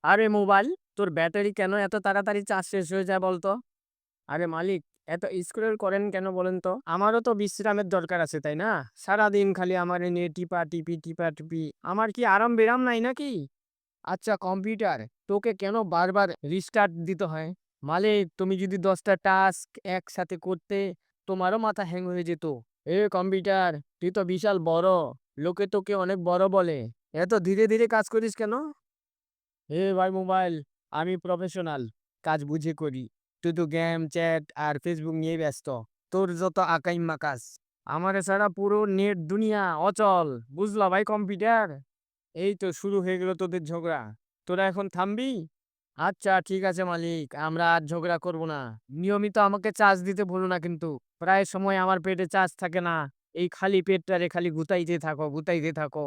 আরে মোবাইল, তোর ব্যাটারি কেন এত তাড়াতাড়ি চার্জ শেষ হয়ে যায় বলতো? আরে মালিক, এত স্ক্রল করেন কেন বলেন তো? আমারও তো বিশ্রামের দরকার আছে, তাই না? সারাদিন খালি আমার এ নিয়ে টিপা টিপি। আমার কি আরাম বিরাম নাই নাকি? আচ্ছা কম্পিউটার, তোকে কেন বারবার রিস্টার্ট দিতে হয়? মালিক, তুমি যদি 10টা টাস্ক একসাথে করতে, তোমারও মাথা হ্যাং হয়ে যেত। এ কম্পিউটার, তুই তো বিশাল বড়, লোকে তোকে অনেক বড় বলে। এত ধীরে ধীরে কাজ করিস কেন? ভাই মোবাইল, আমি প্রফেশনাল, কাজ বুঝে করি। তুই তো গেম, চ্যাট আর ফেসবুক নিয়ে ব্যস্ত। তোর যত আকাইম্মা কাজ। আমারে ছাড়া পুরো নেট দুনিয়া অচল। বুঝলা ভাই কম্পিউটার? এই তো শুরু হয়ে গেল তোদের ঝগড়া। তোরা এখন থামবি? আচ্ছা ঠিক আছে মালিক, আমরা আর ঝগড়া করব না। নিয়মিত আমাকে চার্জ দিতে ভুলো না কিন্তু। প্রায় সময় আমার পেটে চার্জ থাকে না। এই খালি পেটটারে খালি গুতাইতে থাকো, গুতাইতে থাকো।